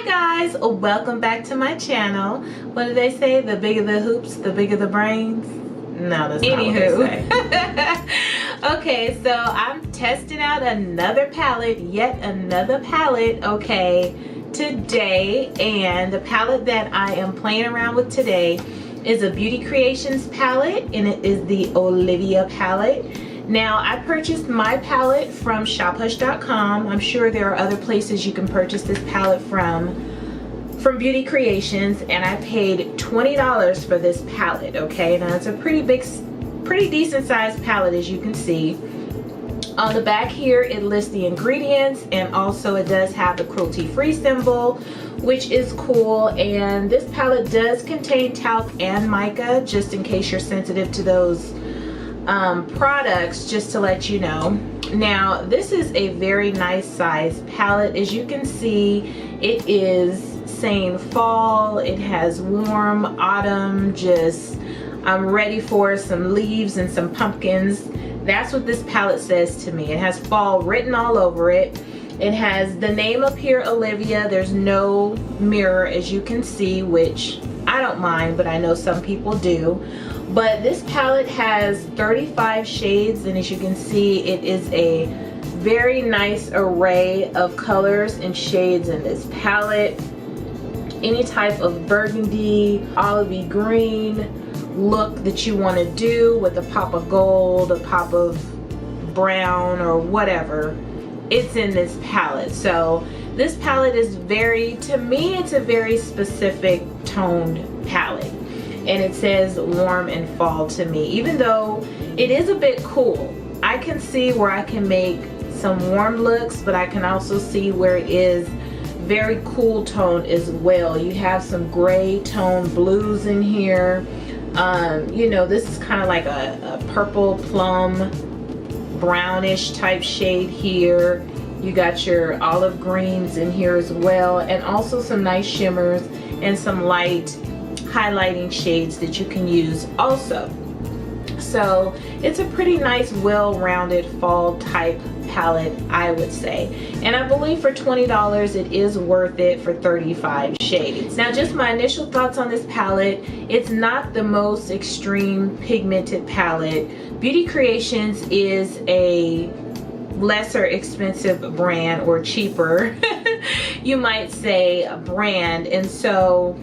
Hi guys, welcome back to my channel. What do they say? The bigger the hoops, the bigger the brains? No, that's not what they say. Okay, so I'm testing out another palette, yet another palette, okay, today. And the palette that I am playing around with today is a Beauty Creations palette, and it is the Olivia palette. Now, I purchased my palette from shophush.com. I'm sure there are other places you can purchase this palette from Beauty Creations, and I paid $20 for this palette, okay? Now, it's a pretty decent sized palette, as you can see. On the back here, it lists the ingredients, and also it does have the cruelty-free symbol, which is cool. And this palette does contain talc and mica, just in case you're sensitive to those products, just to let you know. Now, this is a very nice size palette. As you can see, it is saying fall. It has warm autumn, just I'm ready for some leaves and some pumpkins. That's what this palette says to me. It has fall written all over it. It has the name up here, Olivia. There's no mirror, as you can see, which I don't mind, but I know some people do. But this palette has 35 shades, and as you can see, it is a very nice array of colors and shades in this palette. Any type of burgundy, olivey green look that you want to do with a pop of gold, a pop of brown, or whatever, it's in this palette. So this palette is to me, it's a very specific toned palette. And it says warm and fall to me, even though it is a bit cool. I can see where I can make some warm looks, but I can also see where it is very cool toned as well. You have some gray toned blues in here. You know, this is kind of like a purple plum brownish type shade here. You got your olive greens in here as well, and also some nice shimmers and some light highlighting shades that you can use also. So it's a pretty nice, well-rounded fall type palette, I would say. And I believe for $20 it is worth it for 35 shades. Now, just my initial thoughts on this palette, it's not the most extreme pigmented palette. Beauty Creations is a lesser expensive brand, or cheaper you might say, brand, and so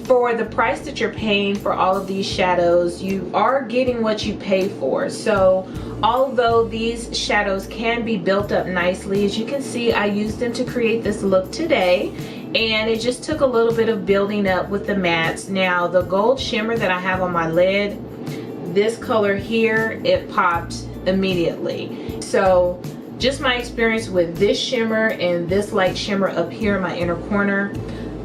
for the price that you're paying for all of these shadows, you are getting what you pay for. So although these shadows can be built up nicely, as you can see, I used them to create this look today, and it just took a little bit of building up with the mattes. Now, the gold shimmer that I have on my lid, this color here, it popped immediately. So just my experience with this shimmer and this light shimmer up here in my inner corner,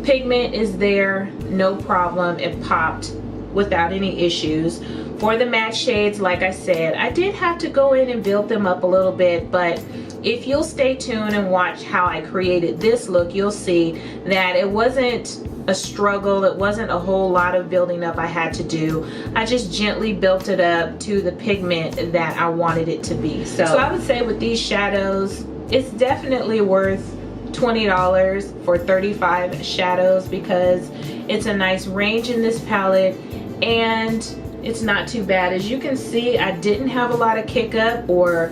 pigment is there, no problem. It popped without any issues. For the matte shades, like I said, I did have to go in and build them up a little bit, but if you'll stay tuned and watch how I created this look, you'll see that it wasn't a struggle. It wasn't a whole lot of building up I had to do. I just gently built it up to the pigment that I wanted it to be. So I would say with these shadows, it's definitely worth $20 for 35 shadows, because it's a nice range in this palette and it's not too bad. As you can see, I didn't have a lot of kick up or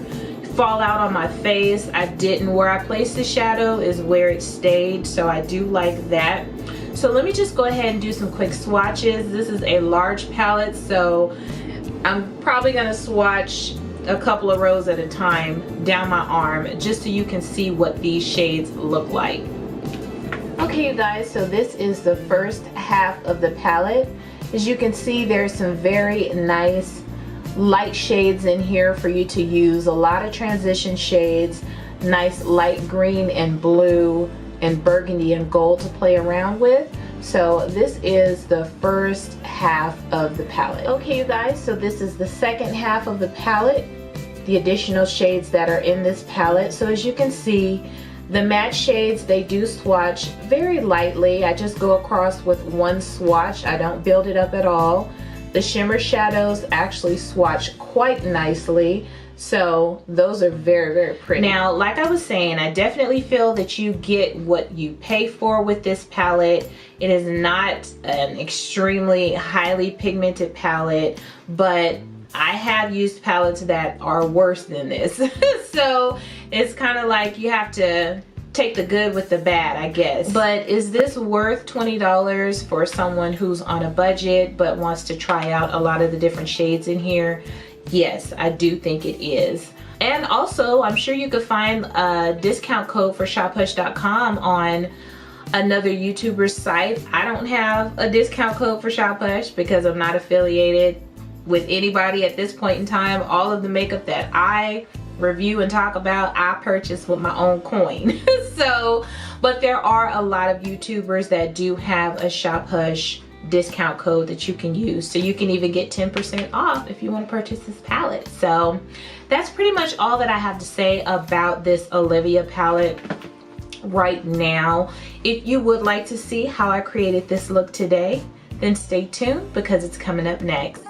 fallout on my face. I didn't. Where I placed the shadow is where it stayed, so I do like that. So let me just go ahead and do some quick swatches. This is a large palette, so I'm probably gonna swatch a couple of rows at a time down my arm, just so you can see what these shades look like. Okay, you guys, so this is the first half of the palette. As you can see, there's some very nice light shades in here for you to use. A lot of transition shades, nice light green and blue and burgundy and gold to play around with. So this is the first half of the palette. Okay, you guys, so this is the second half of the palette, the additional shades that are in this palette. So as you can see, the matte shades, they do swatch very lightly. I just go across with one swatch. I don't build it up at all. The shimmer shadows actually swatch quite nicely. So those are very, very pretty. Now, like I was saying, I definitely feel that you get what you pay for with this palette. It is not an extremely highly pigmented palette, but I have used palettes that are worse than this. So it's kind of like you have to take the good with the bad, I guess. But is this worth $20 for someone who's on a budget but wants to try out a lot of the different shades in here? Yes, I do think it is. And also, I'm sure you could find a discount code for shophush.com on another YouTuber's site. I don't have a discount code for ShopHush because I'm not affiliated with anybody at this point in time. All of the makeup that I review and talk about, I purchase with my own coin. So, but there are a lot of YouTubers that do have a ShopHush discount code that you can use, so you can even get 10% off if you want to purchase this palette. So that's pretty much all that I have to say about this Olivia palette right now. If you would like to see how I created this look today, then stay tuned because it's coming up next.